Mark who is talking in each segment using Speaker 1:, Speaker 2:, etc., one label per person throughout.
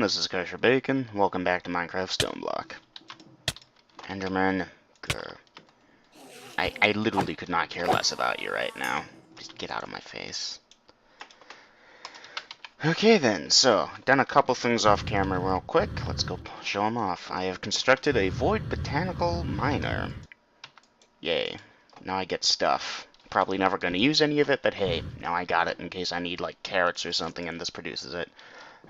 Speaker 1: this is Kosher Bacon. Welcome back to Minecraft Stoneblock. Enderman, grr. I literally could not care less about you right now. Just get out of my face. Okay then, so, done a couple things off camera real quick. Let's go show them off. I have constructed a void botanical miner. Yay. Now I get stuff. Probably never going to use any of it, but hey, now I got it in case I need like carrots or something and this produces it.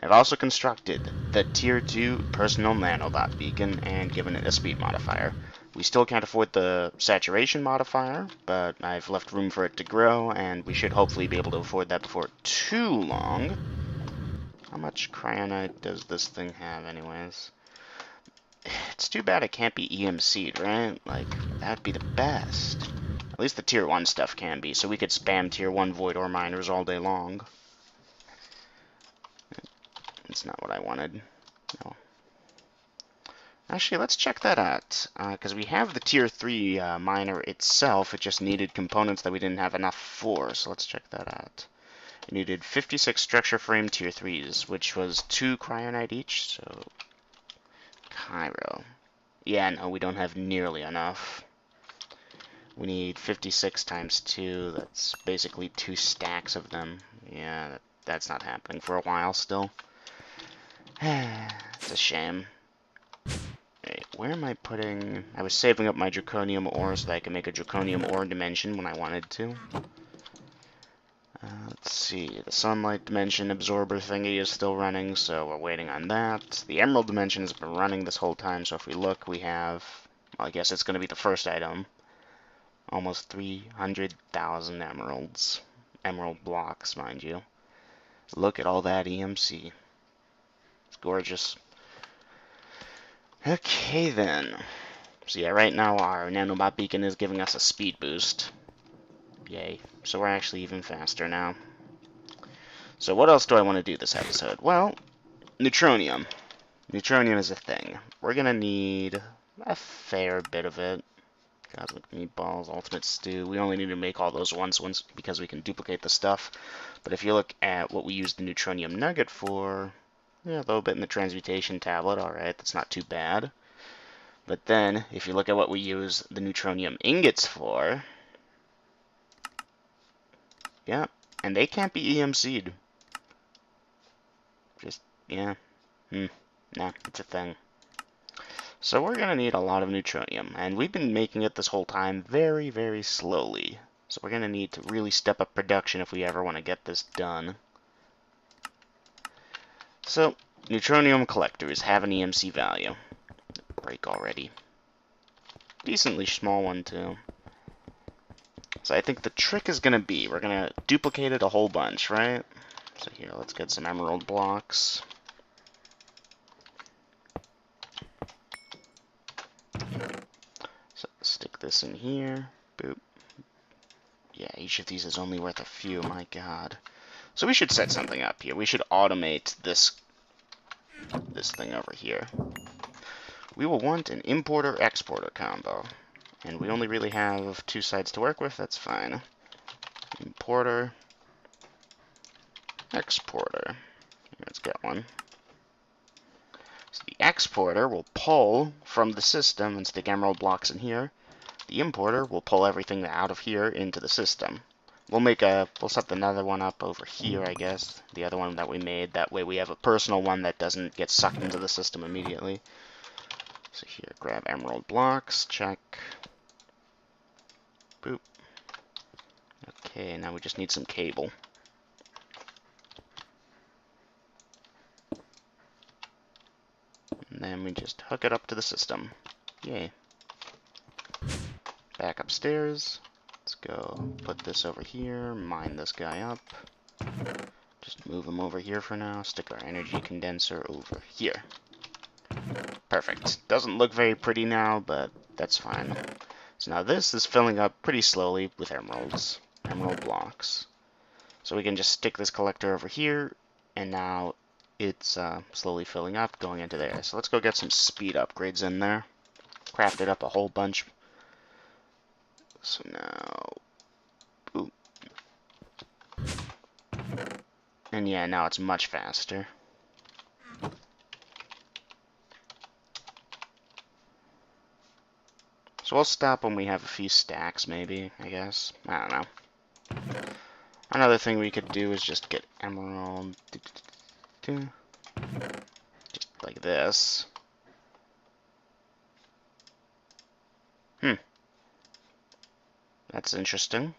Speaker 1: I've also constructed the Tier 2 personal nanobot beacon and given it a speed modifier. We still can't afford the saturation modifier, but I've left room for it to grow, and we should hopefully be able to afford that before too long. How much cryonite does this thing have anyways? It's too bad it can't be EMC'd, right? Like, that'd be the best. At least the Tier 1 stuff can be, so we could spam Tier 1 void ore miners all day long. It's not what I wanted. No. Actually, let's check that out, because we have the Tier 3 miner itself. It just needed components that we didn't have enough for, so let's check that out. It needed 56 structure frame Tier 3s, which was 2 cryonite each, so... Cairo. Yeah, no, we don't have nearly enough. We need 56 times 2, that's basically 2 stacks of them. Yeah, that's not happening for a while still. It's a shame. Wait, where am I putting... I was saving up my draconium ore so that I could make a draconium ore dimension when I wanted to. Let's see, the sunlight dimension absorber thingy is still running, so we're waiting on that. The emerald dimension has been running this whole time, so if we look, we have... Well, I guess it's going to be the first item. Almost 300,000 emeralds. Emerald blocks, mind you. Look at all that EMC. It's gorgeous. Okay then. So yeah, right now our nanobot beacon is giving us a speed boost. Yay. So we're actually even faster now. So what else do I want to do this episode? Well, Neutronium. Neutronium is a thing. We're gonna need a fair bit of it. Cosmic meatballs, ultimate stew. We only need to make all those once because we can duplicate the stuff. But if you look at what we use the Neutronium nugget for, yeah, a little bit in the transmutation tablet, alright, that's not too bad. But then, if you look at what we use the Neutronium ingots for, yeah, and they can't be EMC'd. Just, yeah, nah, it's a thing. So we're going to need a lot of Neutronium, and we've been making it this whole time very, very slowly. So we're going to need to really step up production if we ever want to get this done. So, Neutronium Collectors have an EMC value. Break already. Decently small one, too. So I think the trick is going to be, we're going to duplicate it a whole bunch, right? So here, let's get some emerald blocks. So stick this in here. Boop. Yeah, each of these is only worth a few, my god. So we should set something up here. We should automate this thing over here. We will want an importer-exporter combo. And we only really have 2 sides to work with, that's fine. Importer, exporter. Let's get one. So the exporter will pull from the system and stick emerald blocks in here. The importer will pull everything out of here into the system. We'll set another one up over here, I guess. The other one that we made. That way we have a personal one that doesn't get sucked into the system immediately. So here, grab emerald blocks, check. Boop. Okay, now we just need some cable. And then we just hook it up to the system. Yay. Back upstairs. Let's go put this over here, mine this guy up. Just move him over here for now. Stick our energy condenser over here. Perfect. Doesn't look very pretty now, but that's fine. So now this is filling up pretty slowly with emeralds. Emerald blocks. So we can just stick this collector over here, and now it's slowly filling up, going into there. So let's go get some speed upgrades in there. Crafted up a whole bunch. So now... Ooh. And yeah, now it's much faster. So we'll stop when we have a few stacks, maybe, I guess. I don't know. Another thing we could do is just get emerald. Just like this. That's interesting.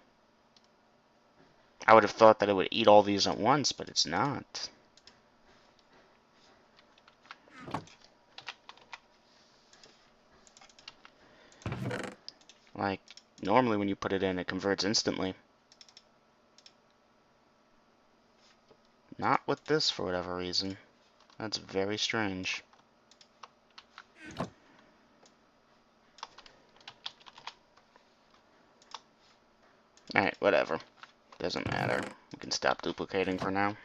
Speaker 1: I would have thought that it would eat all these at once, but it's not. Like, normally when you put it in, it converts instantly. Not with this for whatever reason. That's very strange. Alright, whatever. Doesn't matter. We can stop duplicating for now.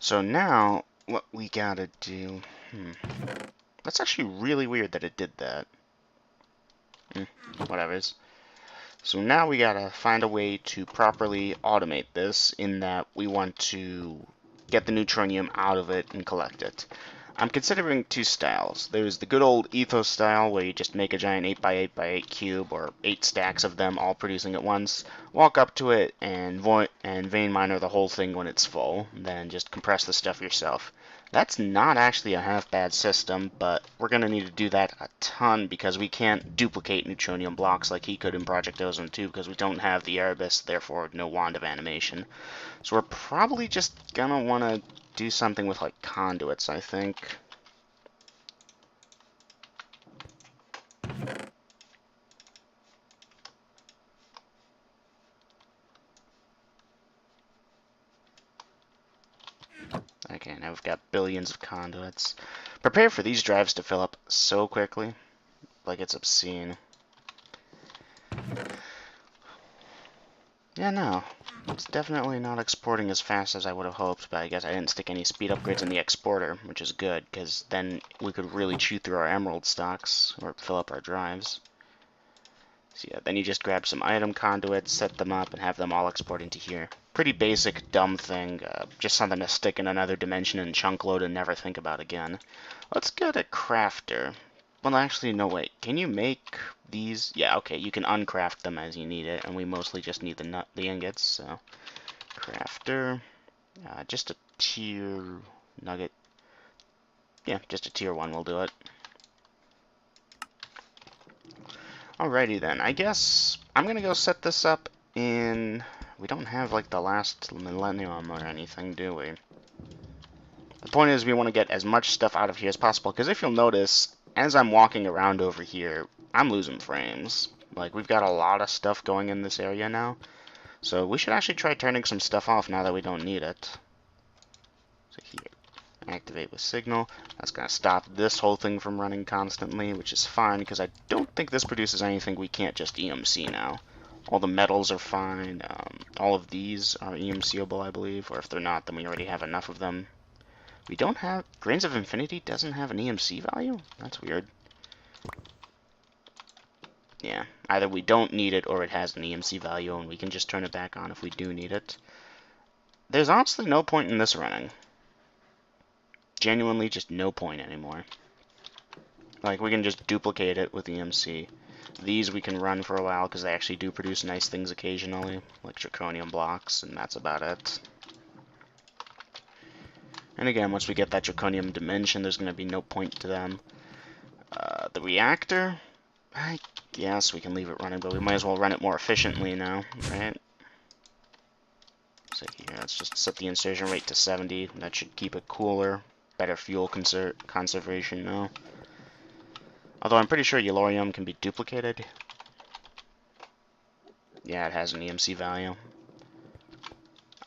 Speaker 1: So now, what we gotta do... That's actually really weird that it did that. Whatever. So now we gotta find a way to properly automate this in that we want to get the neutronium out of it and collect it. I'm considering two styles. There's the good old ethos style where you just make a giant 8x8x8 cube or 8 stacks of them all producing at once, walk up to it and vein miner the whole thing when it's full, then just compress the stuff yourself. That's not actually a half bad system, but we're going to need to do that a ton because we can't duplicate neutronium blocks like he could in Project Ozone 2 because we don't have the Erebus, therefore no wand of animation. So we're probably just going to want to do something with like conduits, I think. Okay, now we've got billions of conduits. Prepare for these drives to fill up so quickly. Like it's obscene. Yeah, no. It's definitely not exporting as fast as I would have hoped, but I guess I didn't stick any speed upgrades in the exporter, which is good, because then we could really chew through our emerald stocks, or fill up our drives. So yeah, then you just grab some item conduits, set them up, and have them all export into here. Pretty basic, dumb thing, just something to stick in another dimension and chunk load and never think about again. Let's get a crafter. Well, actually, no, wait. Can you make these? Yeah, okay, you can uncraft them as you need it, and we mostly just need the ingots, so... Crafter. Just a tier nugget. Yeah, just a tier 1 will do it. Alrighty then, I guess I'm gonna go set this up in... We don't have, like, the last millennium or anything, do we? The point is we want to get as much stuff out of here as possible, because if you'll notice, as I'm walking around over here, I'm losing frames. Like, we've got a lot of stuff going in this area now, so we should actually try turning some stuff off now that we don't need it. So here, activate with signal. That's going to stop this whole thing from running constantly, which is fine, because I don't think this produces anything we can't just EMC now. All the metals are fine. All of these are EMCable, I believe, or if they're not, then we already have enough of them. We don't have... Grains of Infinity doesn't have an EMC value? That's weird. Yeah, either we don't need it or it has an EMC value and we can just turn it back on if we do need it. There's honestly no point in this running. Genuinely just no point anymore. Like, we can just duplicate it with EMC. These we can run for a while because they actually do produce nice things occasionally, like draconium blocks, and that's about it. And again, once we get that draconium dimension, there's going to be no point to them. The reactor, I guess we can leave it running, but we might as well run it more efficiently now, right? So here, let's just set the insertion rate to 70. That should keep it cooler. Better fuel conservation now. Although I'm pretty sure Yellorium can be duplicated. Yeah, it has an EMC value.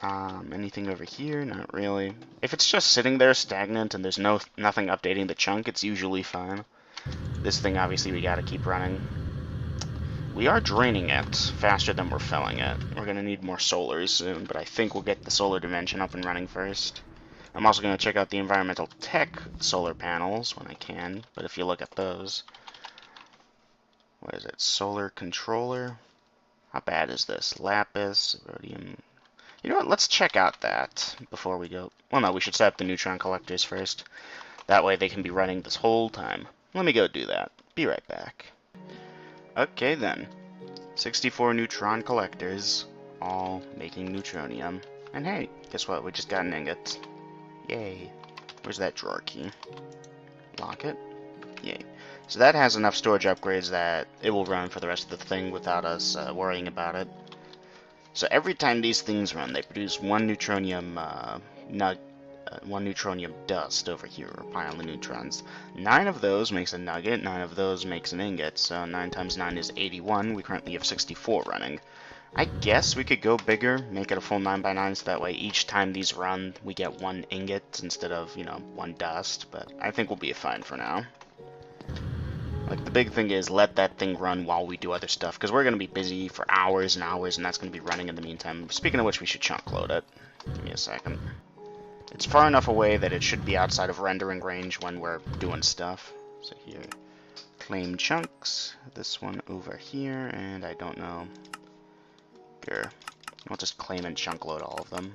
Speaker 1: Anything over here? Not really. If it's just sitting there stagnant and there's nothing updating the chunk, it's usually fine. This thing, obviously, we gotta keep running. We are draining it faster than we're filling it. We're gonna need more solars soon, but I think we'll get the solar dimension up and running first. I'm also gonna check out the environmental tech solar panels when I can, but if you look at those... What is it? Solar controller? How bad is this? Lapis, rhodium... You know what, let's check out that before we go. Well, no, we should set up the neutron collectors first. That way they can be running this whole time. Let me go do that. Be right back. Okay then. 64 neutron collectors, all making neutronium. And hey, guess what? We just got an ingot. Yay. Where's that drawer key? Lock it. Yay. So that has enough storage upgrades that it will run for the rest of the thing without us worrying about it. So every time these things run, they produce one neutronium one neutronium dust over here, or pile of neutrons. 9 of those makes a nugget, 9 of those makes an ingot, so 9 times 9 is 81. We currently have 64 running. I guess we could go bigger, make it a full 9x9, so that way each time these run, we get 1 ingot instead of, 1 dust, but I think we'll be fine for now. Like, the big thing is let that thing run while we do other stuff, because we're going to be busy for hours and hours, and that's going to be running in the meantime. Speaking of which, we should chunk load it. Give me a second. It's far enough away that it should be outside of rendering range when we're doing stuff. So here, claim chunks. This one over here, and I don't know. Here, I'll just claim and chunk load all of them.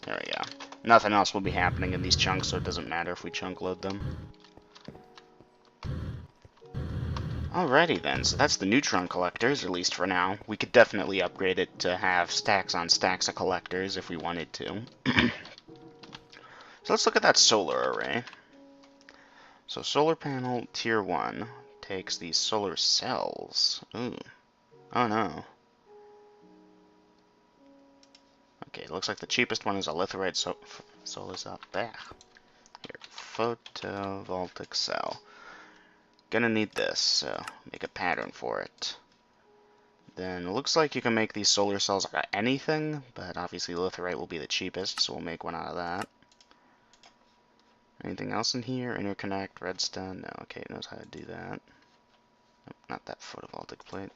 Speaker 1: There we go. Nothing else will be happening in these chunks, so it doesn't matter if we chunk load them. Alrighty then, so that's the neutron collectors, at least for now. We could definitely upgrade it to have stacks on stacks of collectors if we wanted to. So let's look at that solar array. So solar panel tier 1 takes these solar cells. Ooh. Oh no. Okay, it looks like the cheapest one is a litherite solar cell. Here, photovoltaic cell. Gonna need this, so make a pattern for it. Then it looks like you can make these solar cells out of anything, but obviously litherite will be the cheapest, so we'll make one out of that. Anything else in here? Interconnect, redstone? No, okay, it knows how to do that. Nope, not that photovoltaic plate.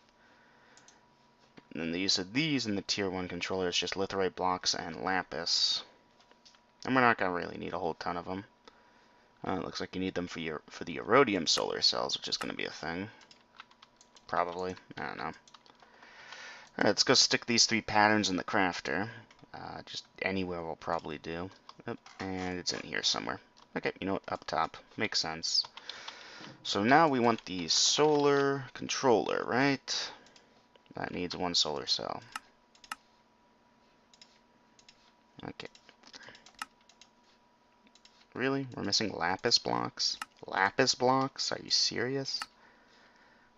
Speaker 1: And then the use of these in the tier 1 controller is just litherite blocks and lapis. And we're not going to really need a whole ton of them. It looks like you need them for the iridium solar cells, which is going to be a thing. Probably. I don't know. Alright, let's go stick these 3 patterns in the crafter. Just anywhere will probably do. Yep, and it's in here somewhere. Okay, you know what? Up top. Makes sense. So now we want the solar controller, right? That needs 1 solar cell. Okay. Really? We're missing lapis blocks? Lapis blocks? Are you serious?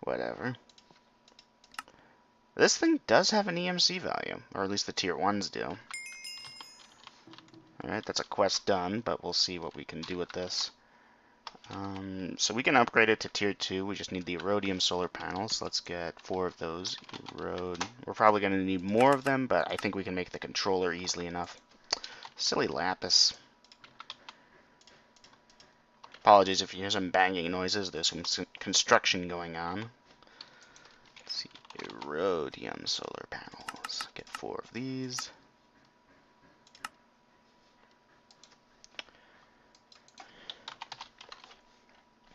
Speaker 1: Whatever. This thing does have an EMC value, or at least the tier 1s do. Alright, that's a quest done, but we'll see what we can do with this. So we can upgrade it to tier 2. We just need the iridium solar panels. Let's get 4 of those. We're probably going to need more of them, but I think we can make the controller easily enough. Silly lapis. Apologies if you hear some banging noises. There's some construction going on. Let's see. Iridium solar panels. Get 4 of these.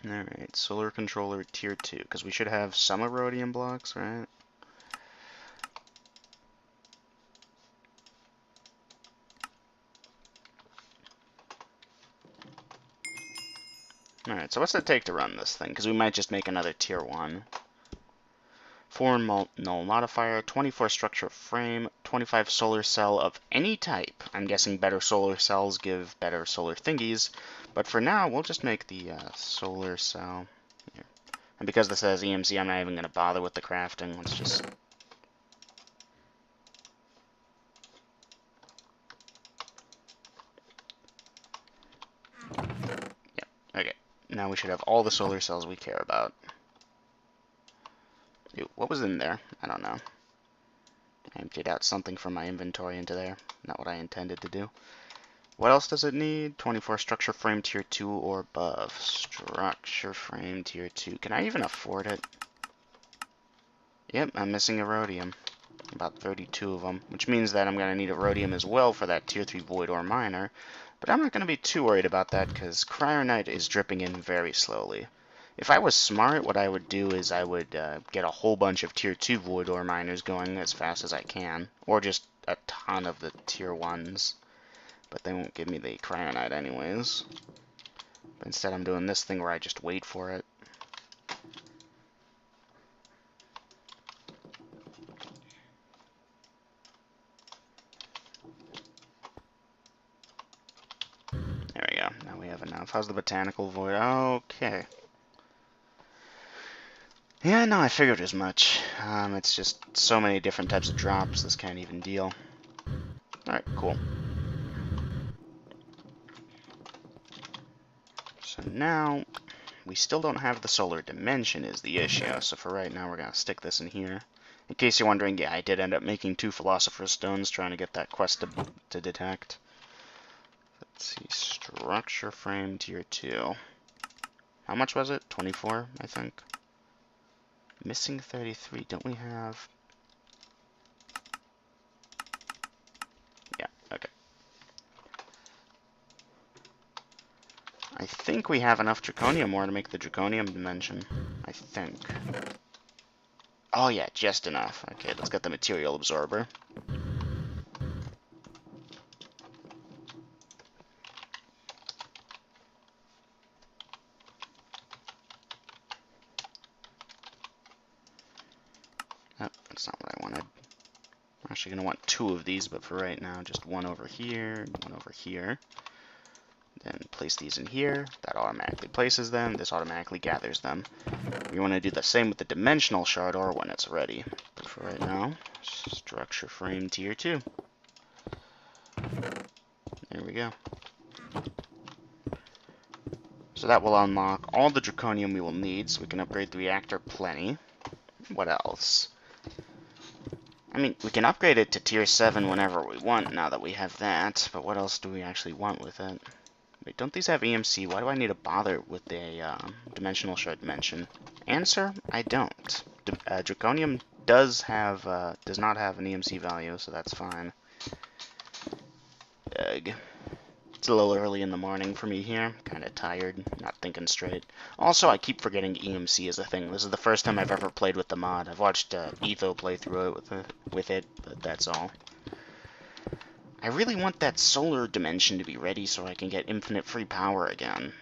Speaker 1: Alright, solar controller tier 2, because we should have some iridium blocks, right? Alright, so what's it take to run this thing? Because we might just make another tier 1. 4 null modifier, 24 structure frame, 25 solar cell of any type. I'm guessing better solar cells give better solar thingies, but for now we'll just make the solar cell. Here. And because this has EMC, I'm not even going to bother with the crafting. Let's just... Yep, okay. Now we should have all the solar cells we care about. Ew, what was in there? I don't know. I emptied out something from my inventory into there. Not what I intended to do. What else does it need? 24 structure frame tier 2 or above. Structure frame tier 2. Can I even afford it? Yep, I'm missing iridium. About 32 of them. Which means that I'm going to need iridium as well for that tier 3 void ore miner. But I'm not going to be too worried about that because cryonite is dripping in very slowly. If I was smart, what I would do is I would get a whole bunch of tier 2 void ore miners going as fast as I can. Or just a ton of the tier 1s. But they won't give me the cryonite anyways. But instead I'm doing this thing where I just wait for it. have? How's the botanical void? Okay. Yeah, no, I figured as much. It's just so many different types of drops, this can't even deal. Alright, cool. So now, we still don't have the solar dimension is the issue, so for right now we're going to stick this in here. In case you're wondering, yeah, I did end up making 2 Philosopher's Stones trying to get that quest to detect. Let's see, structure frame tier 2. How much was it? 24, I think. Missing 33, don't we have... Yeah, okay. I think we have enough Draconium ore to make the Draconium dimension. I think. Oh yeah, just enough. Okay, let's get the material absorber. Oh, that's not what I wanted. I'm actually going to want 2 of these, but for right now, just 1 over here, 1 over here. Then place these in here. That automatically places them. This automatically gathers them. We want to do the same with the dimensional shard ore when it's ready. But for right now, structure frame tier 2. There we go. So that will unlock all the Draconium we will need, so we can upgrade the reactor plenty. What else? I mean, we can upgrade it to tier 7 whenever we want, now that we have that, but what else do we actually want with it? Wait, don't these have EMC? Why do I need to bother with a dimensional shard dimension? Answer, I don't. Draconium does not have an EMC value, so that's fine. Ugh. It's a little early in the morning for me here. Kind of tired, not thinking straight. Also, I keep forgetting EMC is a thing. This is the first time I've ever played with the mod. I've watched Etho play through it with it, but that's all. I really want that solar dimension to be ready so I can get infinite free power again.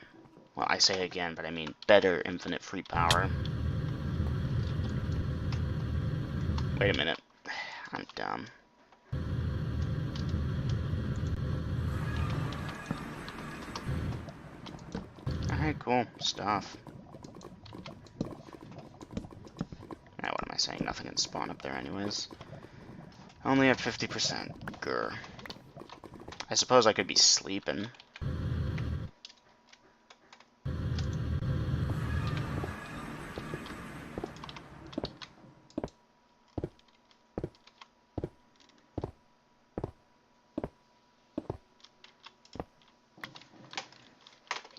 Speaker 1: Well, I say again, but I mean better infinite free power. Wait a minute. I'm dumb. Alright, cool. Stuff. What am I saying? Nothing can spawn up there anyways. Only at 50%. Grr. I suppose I could be sleeping.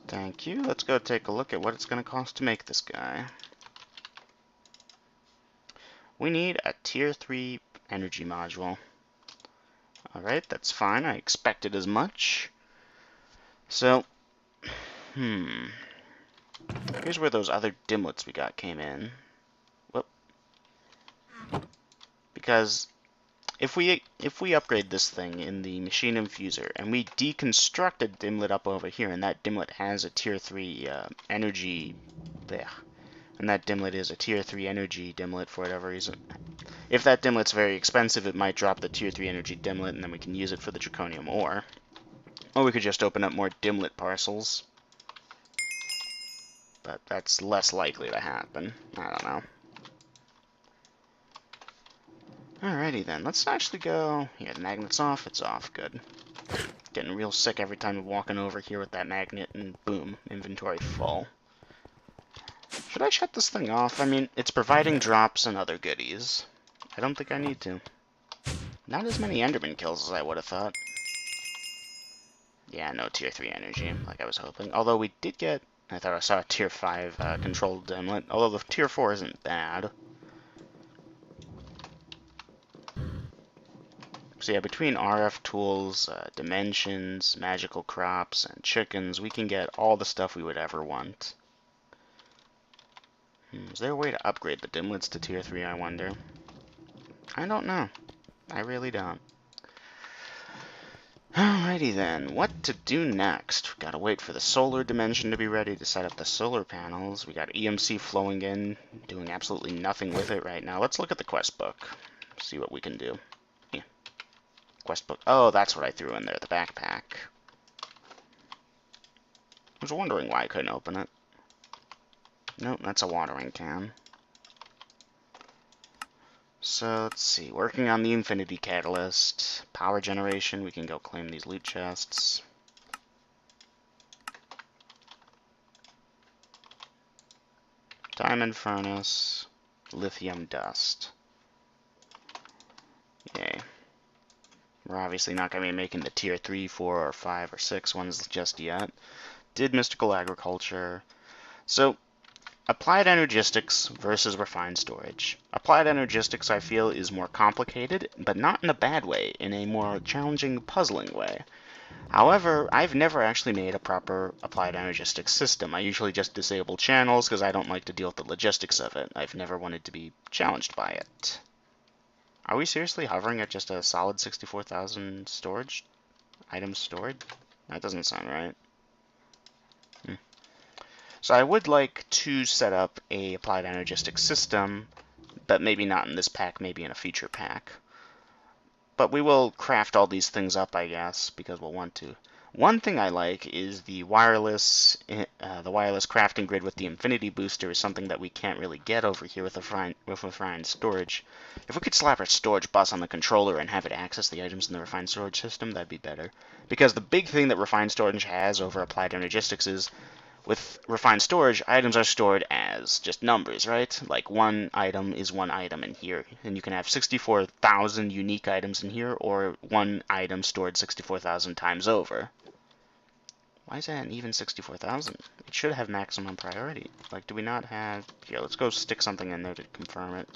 Speaker 1: Thank you. Let's go take a look at what it's going to cost to make this guy. We need a tier 3 energy module. Alright, that's fine. I expected as much. So, here's where those other dimlets we got came in. Whoop. Because if we upgrade this thing in the machine infuser and we deconstruct a dimlet up over here, and that dimlet has a tier 3 energy there, and that dimlet is a tier 3 energy dimlet for whatever reason. If that dimlet's very expensive, it might drop the tier 3 energy dimlet, and then we can use it for the Draconium ore. Or we could just open up more dimlet parcels. But that's less likely to happen. I don't know. Alrighty then, let's actually go... Here, the magnet's off, it's off, good. Getting real sick every time I'm walking over here with that magnet, and boom, inventory full. Should I shut this thing off? I mean, it's providing drops and other goodies. I don't think I need to. Not as many Enderman kills as I would have thought. Yeah, no tier 3 energy, like I was hoping. Although we did get... I thought I saw a tier 5 controlled dimlet, although the tier 4 isn't bad. So yeah, between RF tools, dimensions, magical crops, and chickens, we can get all the stuff we would ever want. Is there a way to upgrade the dimlets to tier 3, I wonder? I don't know. I really don't. Alrighty then, what to do next? Gotta wait for the solar dimension to be ready to set up the solar panels. We got EMC flowing in, doing absolutely nothing with it right now. Let's look at the quest book, see what we can do. Yeah. Quest book. Oh, that's what I threw in there, the backpack. was wondering why I couldn't open it. Nope, that's a watering can. So, let's see. Working on the Infinity Catalyst. Power generation. We can go claim these loot chests. Diamond furnace. Lithium dust. Yay. We're obviously not going to be making the tier 3, 4, or 5, or 6 ones just yet. Did mystical agriculture. So, applied energistics versus refined storage. Applied energistics, I feel, is more complicated, but not in a bad way, in a more challenging, puzzling way. However, I've never actually made a proper applied energistics system. I usually just disable channels because I don't like to deal with the logistics of it. I've never wanted to be challenged by it. Are we seriously hovering at just a solid 64,000 storage items stored? That doesn't sound right. So I would like to set up a applied energistics system, but maybe not in this pack, maybe in a future pack. But we will craft all these things up, I guess, because we'll want to. One thing I like is the wireless crafting grid with the infinity booster is something that we can't really get over here with refined storage. If we could slap our storage bus on the controller and have it access the items in the refined storage system, that'd be better. Because the big thing that refined storage has over applied energistics is with refined storage, items are stored as just numbers, right? Like one item is one item in here, and you can have 64,000 unique items in here, or one item stored 64,000 times over. Why is that an even 64,000? It should have maximum priority. Like, do we not have... Here, let's go stick something in there to confirm it.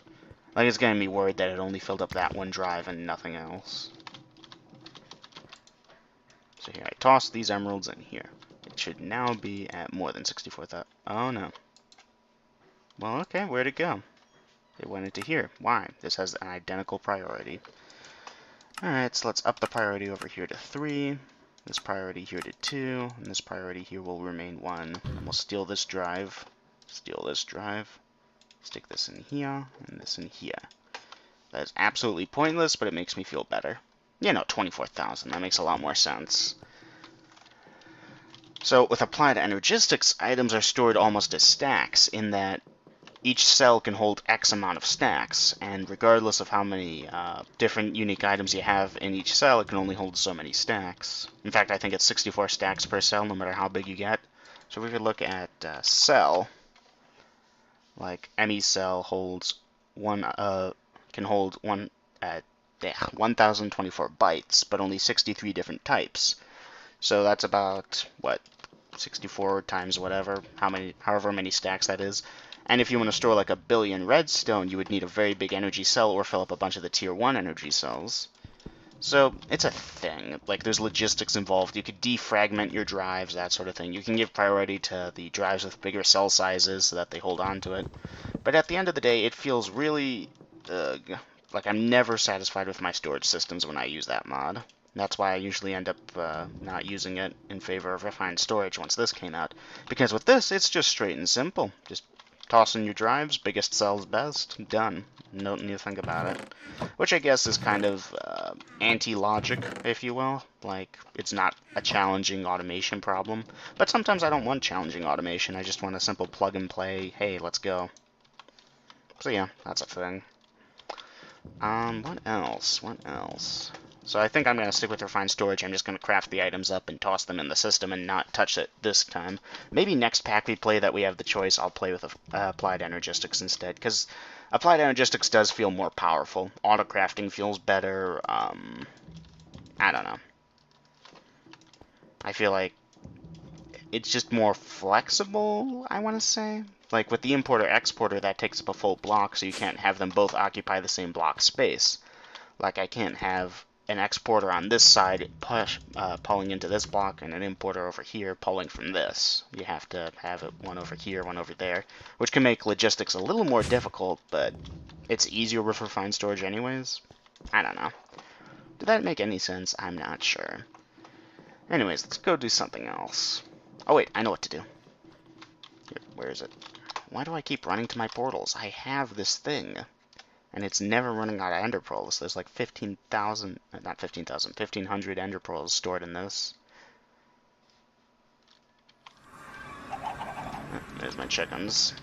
Speaker 1: Like, it's getting me worried that it only filled up that one drive and nothing else. So here, I toss these emeralds in here. It should now be at more than 64,000. Oh, no. Well, okay, where'd it go? It went into here. Why? This has an identical priority. Alright, so let's up the priority over here to 3. This priority here to 2. And this priority here will remain 1. And we'll steal this drive. Steal this drive. Stick this in here, and this in here. That is absolutely pointless, but it makes me feel better. You know, 24,000. That makes a lot more sense. So with applied energistics, items are stored almost as stacks, in that each cell can hold X amount of stacks, and regardless of how many different unique items you have in each cell, it can only hold so many stacks. In fact, I think it's 64 stacks per cell, no matter how big you get. So we could look at cell, like any cell holds can hold 1,024 bytes, but only 63 different types. So that's about, what, 64 times whatever, however many stacks that is. And if you want to store like a billion redstone, you would need a very big energy cell or fill up a bunch of the tier 1 energy cells. So it's a thing. Like, there's logistics involved. You could defragment your drives, that sort of thing. You can give priority to the drives with bigger cell sizes so that they hold on to it. But at the end of the day, it feels really like I'm never satisfied with my storage systems when I use that mod. That's why I usually end up not using it in favor of refined storage once this came out. Because with this, it's just straight and simple. Just toss in your drives, biggest cells best, done. No need to think about it. Which I guess is kind of anti-logic, if you will. Like, it's not a challenging automation problem. But sometimes I don't want challenging automation. I just want a simple plug and play, hey, let's go. So yeah, that's a thing. What else? What else? So I think I'm going to stick with refined storage. I'm just going to craft the items up and toss them in the system and not touch it this time. Maybe next pack we play that we have the choice, I'll play with applied energistics instead. Because applied energistics does feel more powerful. Auto-crafting feels better. I don't know. I feel like it's just more flexible, I want to say. Like with the importer-exporter, that takes up a full block, so you can't have them both occupy the same block space. Like I can't have an exporter on this side pulling into this block and an importer over here pulling from this. You have to have it one over here, one over there, which can make logistics a little more difficult, but it's easier with refined storage anyways. I don't know. Did that make any sense? I'm not sure. Anyways, let's go do something else. Oh wait, I know what to do. Here, where is it? Why do I keep running to my portals? I have this thing. And it's never running out of ender pearls. There's like 15,000, not 15,000, 1,500 ender pearls stored in this. There's my chickens.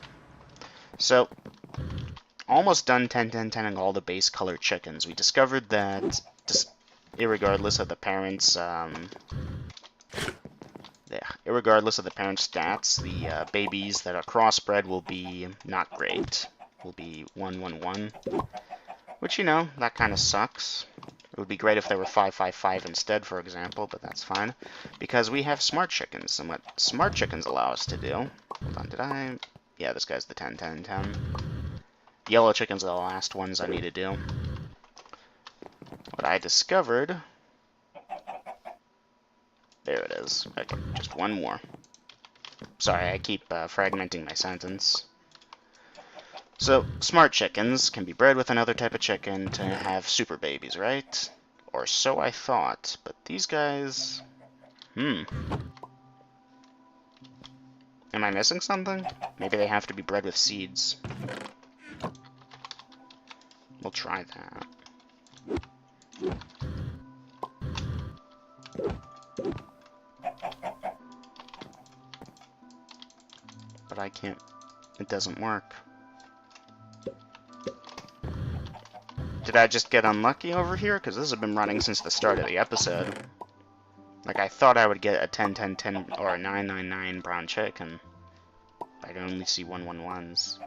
Speaker 1: So, almost done 10-10-10ing all the base color chickens. We discovered that, just irregardless of the parents' stats, the babies that are crossbred will be not great. Will be 1-1-1, which, you know, that kind of sucks. It would be great if they were 5-5-5 instead, for example, but that's fine, because we have smart chickens, and what smart chickens allow us to do... Hold on, did I... Yeah, this guy's the 10-10-10. Yellow chickens are the last ones I need to do. What I discovered... There it is. Okay, just one more. Sorry, I keep fragmenting my sentence. So, smart chickens can be bred with another type of chicken to have super babies, right? Or so I thought, but these guys... Am I missing something? Maybe they have to be bred with seeds. We'll try that. But I can't... It doesn't work. Did I just get unlucky over here? Because this has been running since the start of the episode. Like, I thought I would get a 10-10-10 or a 9-9-9 brown chicken. I'd only see 1-1-1s.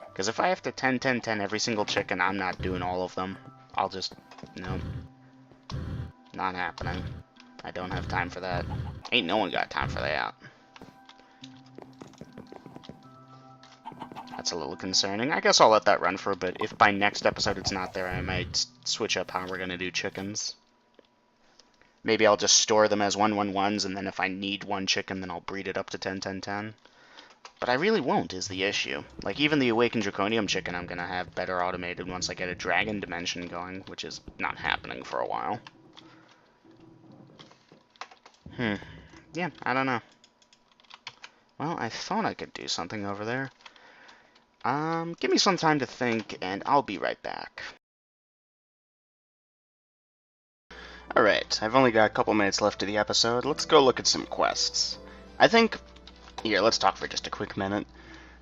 Speaker 1: Because if I have to 10-10-10 every single chicken, I'm not doing all of them. I'll just... No. Not happening. I don't have time for that. Ain't no one got time for that. That's a little concerning. I guess I'll let that run for a bit. If by next episode it's not there, I might switch up how we're going to do chickens. Maybe I'll just store them as 1-1-1s, and then if I need one chicken, then I'll breed it up to 10-10-10. But I really won't, is the issue. Like, even the Awakened Draconium chicken I'm going to have better automated once I get a dragon dimension going, which is not happening for a while. Yeah, I don't know. Well, I thought I could do something over there. Give me some time to think, and I'll be right back. Alright, I've only got a couple minutes left of the episode. Let's go look at some quests. I think... Here, let's talk for just a quick minute.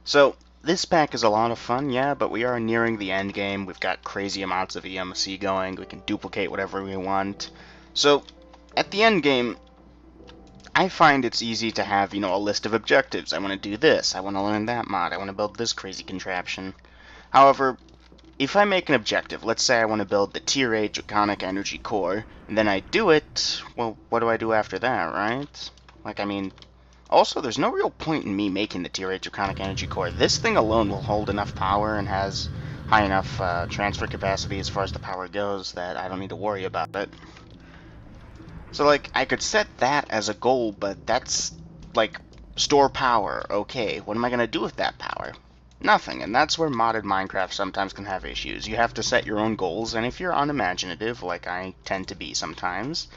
Speaker 1: So, this pack is a lot of fun, yeah, but we are nearing the end game. We've got crazy amounts of EMC going. We can duplicate whatever we want. So, at the end game, I find it's easy to have, you know, a list of objectives. I want to do this, I want to learn that mod, I want to build this crazy contraption. However, if I make an objective, let's say I want to build the Tier 8 Draconic Energy Core, and then I do it, well, what do I do after that, right? Like, I mean, also, there's no real point in me making the Tier 8 Draconic Energy Core. This thing alone will hold enough power and has high enough transfer capacity as far as the power goes that I don't need to worry about it. So, like, I could set that as a goal, but that's, like, store power. Okay, what am I going to do with that power? Nothing, and that's where modded Minecraft sometimes can have issues. You have to set your own goals, and if you're unimaginative, like I tend to be sometimes,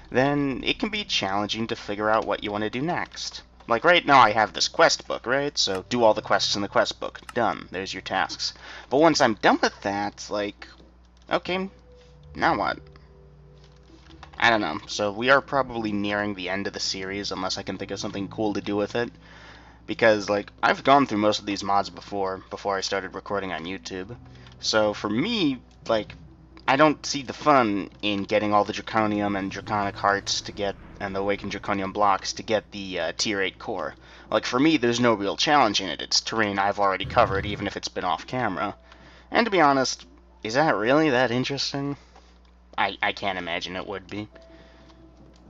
Speaker 1: then it can be challenging to figure out what you want to do next. Like, right now I have this quest book, right? So, do all the quests in the quest book. Done. There's your tasks. But once I'm done with that, like, okay, now what? I don't know. So we are probably nearing the end of the series, unless I can think of something cool to do with it. Because, like, I've gone through most of these mods before I started recording on YouTube. So for me, like, I don't see the fun in getting all the Draconium and Draconic Hearts to get, and the Awakened Draconium blocks to get the Tier 8 core. Like, for me, there's no real challenge in it. It's terrain I've already covered, even if it's been off camera. And to be honest, is that really that interesting? I can't imagine it would be.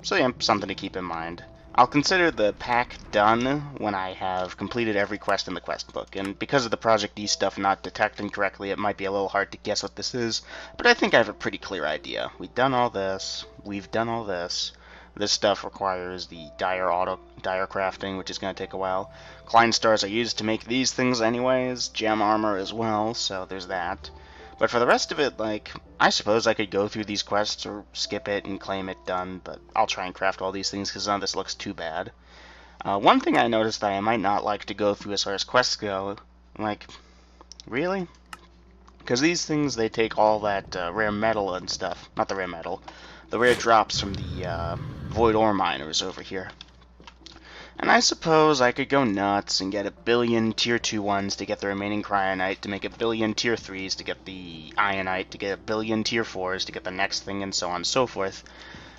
Speaker 1: So yeah, something to keep in mind. I'll consider the pack done when I have completed every quest in the quest book, and because of the Project E stuff not detecting correctly, it might be a little hard to guess what this is, but I think I have a pretty clear idea. We've done all this, we've done all this. This stuff requires the dire crafting, which is going to take a while. Klein stars are used to make these things anyways, gem armor as well, so there's that. But for the rest of it, like, I suppose I could go through these quests or skip it and claim it done, but I'll try and craft all these things because none of this looks too bad. One thing I noticed that I might not like to go through as far as quests go, like, really? Because these things, they take all that rare metal and stuff. Not the rare metal. The rare drops from the void ore miners over here. And I suppose I could go nuts and get a billion tier 2 ones to get the remaining cryonite, to make a billion tier 3s to get the ionite, to get a billion tier 4s to get the next thing, and so on and so forth.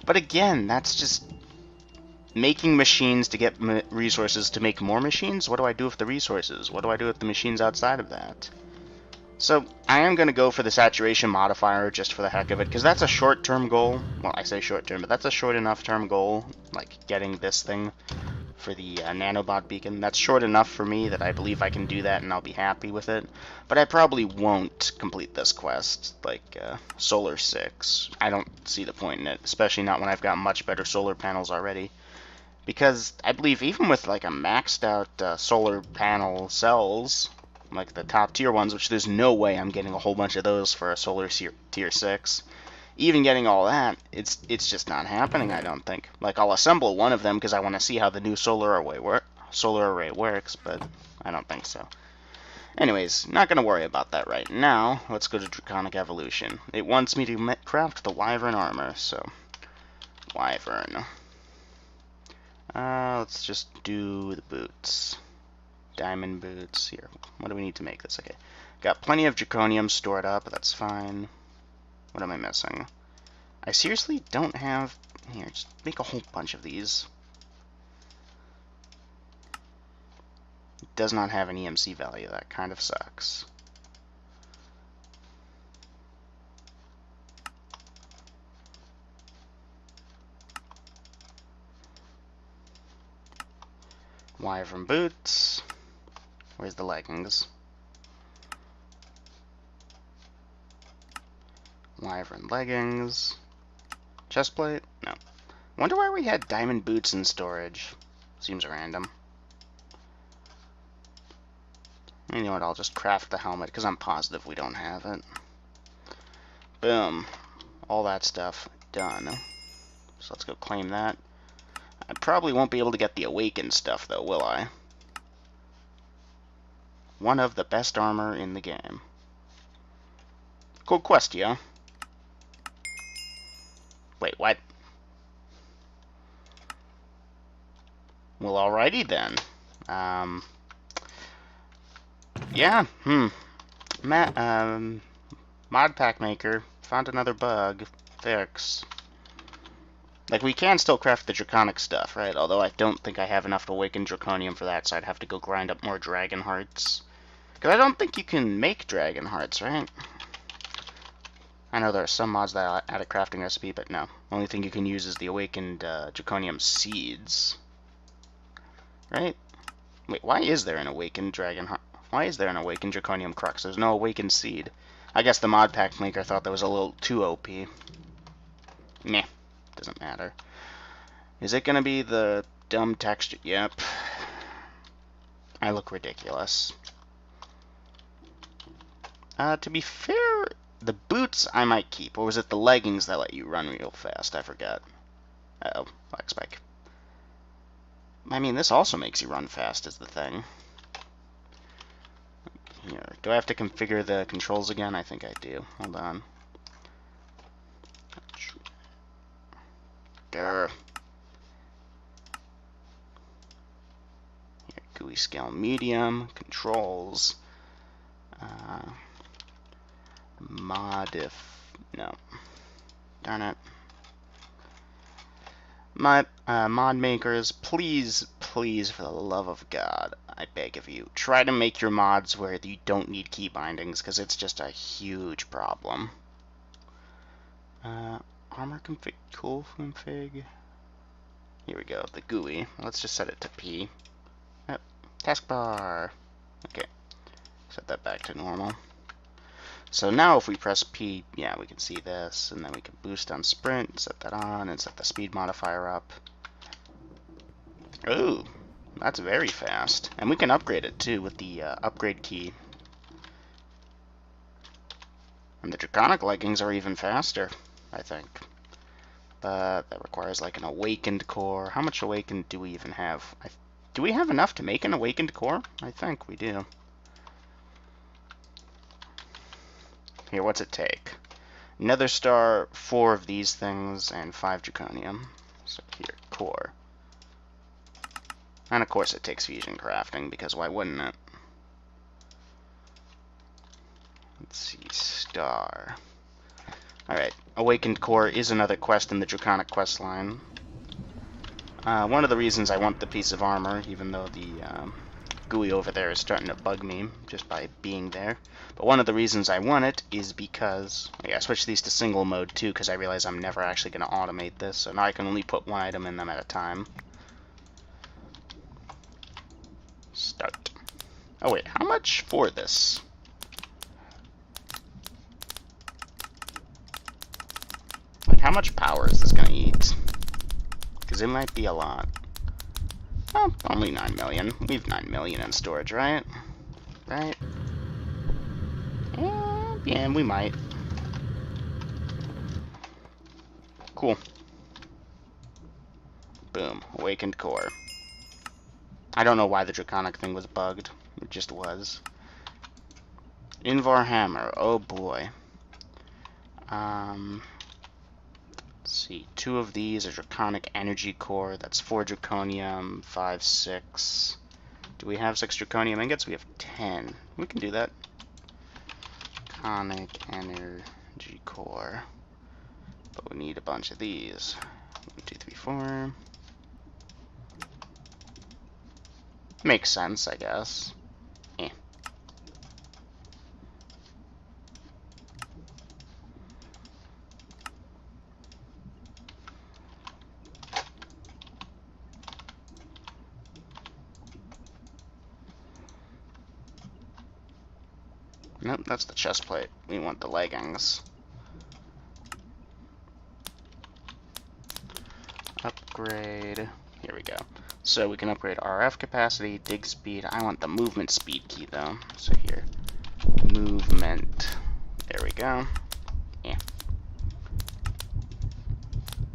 Speaker 1: But again, that's just making machines to get resources to make more machines. What do I do with the resources? What do I do with the machines outside of that? So I am going to go for the saturation modifier just for the heck of it, because that's a short-term goal. Well, I say short-term, but that's a short enough term goal, like getting this thing for the nanobot beacon. That's short enough for me that I believe I can do that and I'll be happy with it. But I probably won't complete this quest, like Solar 6. I don't see the point in it, especially not when I've got much better solar panels already. Because I believe even with like a maxed out solar panel cells, like the top tier ones, which there's no way I'm getting a whole bunch of those for a solar tier 6, even getting all that, it's just not happening, I don't think. Like, I'll assemble one of them because I want to see how the new solar array works, but I don't think so. Anyways, not going to worry about that right now. Let's go to Trueconic Evolution. It wants me to craft the Wyvern armor, so Wyvern. Let's just do the boots. Diamond boots. Here, what do we need to make this? Okay, got plenty of Draconium stored up, that's fine. What am I missing? I seriously don't have... Here, just make a whole bunch of these. It does not have an EMC value. That kind of sucks. Wyvern boots. Where's the leggings? Wyvern leggings. Chestplate? No. Wonder why we had diamond boots in storage. Seems random. You know what, I'll just craft the helmet, because I'm positive we don't have it. Boom. All that stuff done. So let's go claim that. I probably won't be able to get the awakened stuff, though, will I? One of the best armor in the game. Cool quest, yeah? Wait, what? Well, alrighty then. Yeah, mod pack maker. Found another bug. Fix. Like, we can still craft the Draconic stuff, right? Although I don't think I have enough Awakened Draconium for that, so I'd have to go grind up more Dragon Hearts. Because I don't think you can make Dragon Hearts, right? I know there are some mods that add a crafting recipe, but no. Only thing you can use is the Awakened Draconium Seeds. Right? Wait, why is there an Awakened Dragon Heart? Why is there an Awakened Draconium Crux? There's no Awakened Seed. I guess the mod pack maker thought that was a little too OP. Meh. Doesn't matter. Is it gonna be the dumb texture? Yep. I look ridiculous. To be fair, the boots I might keep. Or was it the leggings that let you run real fast? I forgot. Uh-oh. Lag spike. I mean, this also makes you run fast, is the thing. Here. Do I have to configure the controls again? I think I do. Hold on. Durr. Here, GUI scale medium, controls, no. Darn it. My mod makers, please, please, for the love of God, I beg of you, try to make your mods where you don't need key bindings, because it's just a huge problem. Armor config, cool config. Here we go, the GUI. Let's just set it to P. Yep. Taskbar. Okay. Set that back to normal. So now if we press P, yeah, we can see this, and then we can boost on sprint, set that on, and set the speed modifier up. Ooh, that's very fast. And we can upgrade it too with the upgrade key. And the Draconic leggings are even faster, I think. But that requires like an awakened core. How much awakened do we even have? Do we have enough to make an awakened core? I think we do. Here, what's it take? Nether star, 4 of these things, and 5 draconium. So here, core. And of course it takes fusion crafting, because why wouldn't it? Let's see, star. Alright, Awakened Core is another quest in the Trueconic quest line. One of the reasons I want the piece of armor, even though the GUI over there is starting to bug me just by being there. But one of the reasons I want it is because... I switched these to single mode too, because I realize I'm never actually going to automate this, so now I can only put one item in them at a time. Start. Oh wait, how much for this? Like, how much power is this going to eat? Because it might be a lot. Oh, only 9 million. We have 9 million in storage, right? Right? Yeah, we might. Cool. Boom. Awakened Core. I don't know why the Trueconic thing was bugged. It just was. Invar Hammer. Oh boy. Let's see. 2 of these are Trueconic Energy Core. That's 4 Draconium, 5, 6. Do we have 6 Draconium ingots? We have 10. We can do that. Trueconic Energy Core. But we need a bunch of these. 1, 2, 3, 4. Makes sense, I guess. Eh. Nope, that's the chest plate. We want the leggings. Upgrade. Here we go. So we can upgrade RF capacity, dig speed. I want the movement speed key though. So here, movement. There we go. Yeah.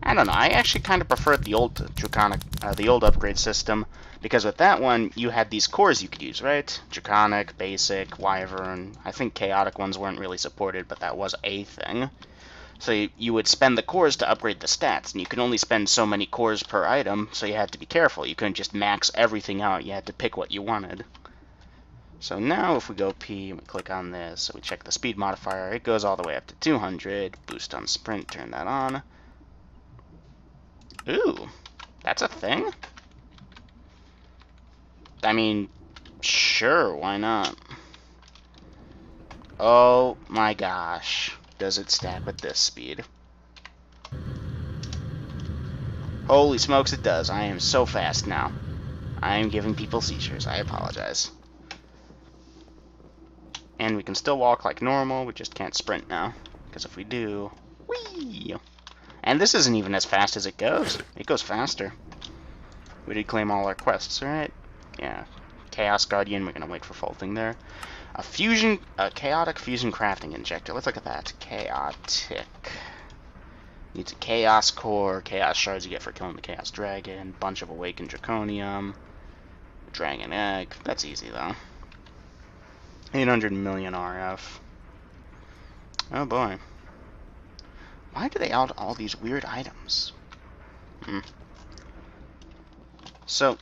Speaker 1: I don't know. I actually kind of preferred the old Trueconic, the old upgrade system, because with that one you had these cores you could use, right? Trueconic, Basic, Wyvern. I think Chaotic ones weren't really supported, but that was a thing. So you would spend the cores to upgrade the stats, and you could only spend so many cores per item, so you had to be careful. You couldn't just max everything out, you had to pick what you wanted. So now if we go P, we click on this, so we check the speed modifier, it goes all the way up to 200, boost on sprint, turn that on. Ooh, that's a thing? I mean, sure, why not? Oh my gosh. Does it stack with this speed? Holy smokes, it does. I am so fast now. I am giving people seizures. I apologize. And we can still walk like normal, we just can't sprint now. Because if we do... Whee! And this isn't even as fast as it goes. It goes faster. We did claim all our quests, right? Yeah. Chaos Guardian, we're gonna wait for Faulting there. A chaotic fusion crafting injector. Let's look at that. Chaotic. Needs a chaos core, chaos shards you get for killing the chaos dragon, bunch of awakened draconium, dragon egg. That's easy though. 800 million RF. Oh boy. Why do they add all these weird items? So,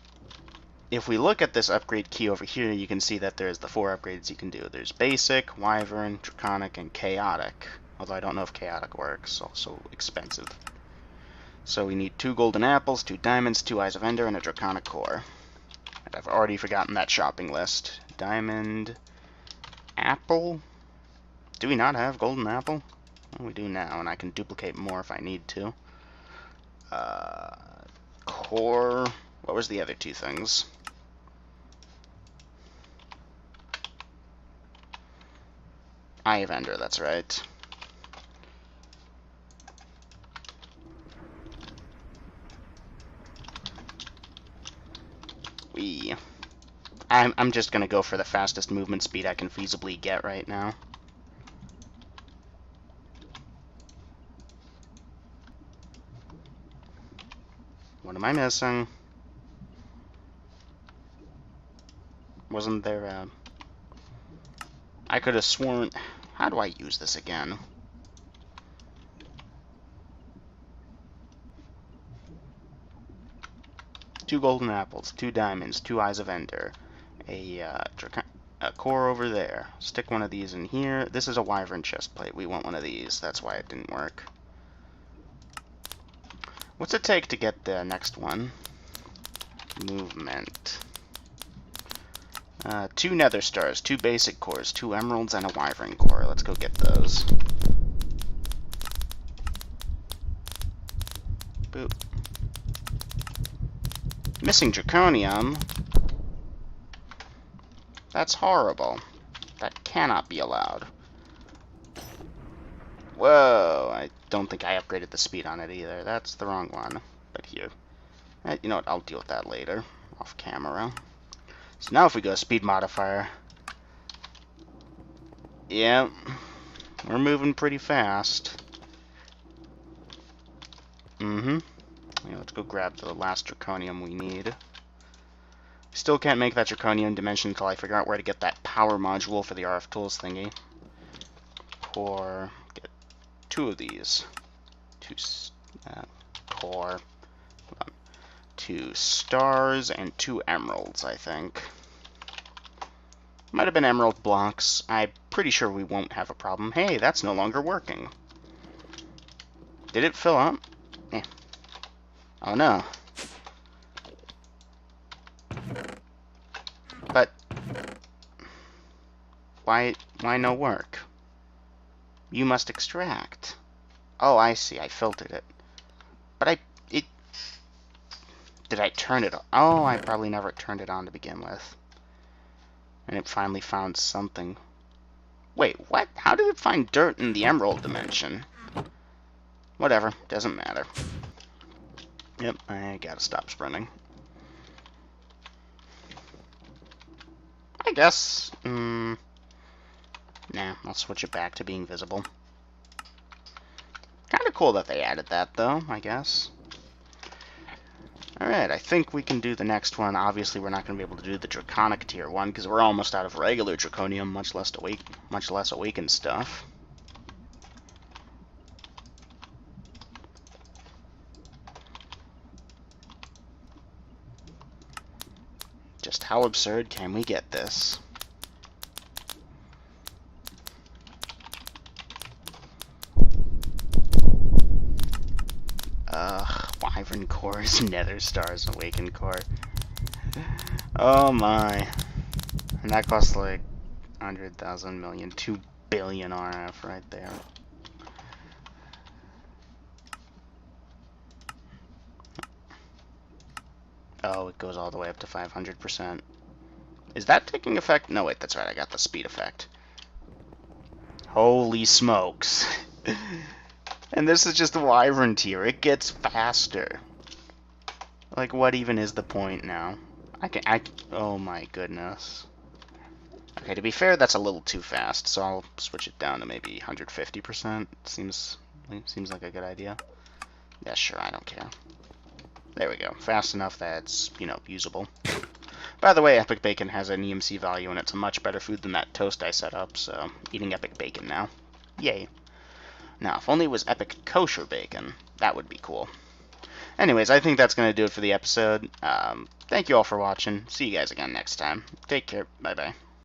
Speaker 1: if we look at this upgrade key over here, you can see that there's the 4 upgrades you can do. There's Basic, Wyvern, Draconic, and Chaotic. Although I don't know if Chaotic works. Also expensive. So we need 2 golden apples, 2 diamonds, 2 eyes of ender, and a Draconic core. And I've already forgotten that shopping list. Diamond, apple. Do we not have golden apple? Well, we do now, and I can duplicate more if I need to. Core. What was the other 2 things? Eye of Ender, that's right. I'm just gonna go for the fastest movement speed I can feasibly get right now. What am I missing? Wasn't there a... I could have sworn... How do I use this again? 2 golden apples, 2 diamonds, 2 eyes of ender, a core over there. Stick one of these in here. This is a wyvern chest plate. We want one of these. That's why it didn't work. What's it take to get the next one? Movement. 2 nether stars, 2 basic cores, 2 emeralds, and a wyvern core. Let's go get those. Boop. Missing draconium. That's horrible. That cannot be allowed. Whoa, I don't think I upgraded the speed on it either. That's the wrong one. But here. You know what, I'll deal with that later. Off camera. So now if we go speed modifier. Yeah. We're moving pretty fast. Yeah, let's go grab the last draconium we need. Still can't make that draconium dimension until I figure out where to get that power module for the RF tools thingy. Core. Get 2 of these. 2 core. 2 stars and 2 emeralds, I think. Might have been emerald blocks. I'm pretty sure we won't have a problem. Hey, that's no longer working. Did it fill up? Eh. Oh no. But why no work? You must extract. Oh, I see. I filtered it. But did I turn it on? Oh, I probably never turned it on to begin with. And it finally found something. Wait, what? How did it find dirt in the emerald dimension? Whatever, doesn't matter. Yep, I gotta stop sprinting. I guess, nah, I'll switch it back to being visible. Kinda cool that they added that, though, I guess. Alright, I think we can do the next one. Obviously, we're not going to be able to do the Draconic Tier 1, because we're almost out of regular Draconium, much less Awakened stuff. Just how absurd can we get this? Wyvern cores, nether stars, awakened core. Oh my. And that costs like 100,000 million, 2 billion RF right there. Oh, it goes all the way up to 500%. Is that taking effect? No, wait, that's right, I got the speed effect. Holy smokes. And this is just a wyvern tier. It gets faster. Like, what even is the point now? Oh my goodness. Okay, to be fair, that's a little too fast, so I'll switch it down to maybe 150%. Seems like a good idea. Yeah, sure, I don't care. There we go. Fast enough that it's, you know, usable. By the way, Epic Bacon has an EMC value, and it's a much better food than that toast I set up, so eating Epic Bacon now. Yay. Now, if only it was Epic Kosher Bacon, that would be cool. Anyways, I think that's going to do it for the episode. Thank you all for watching. See you guys again next time. Take care. Bye-bye.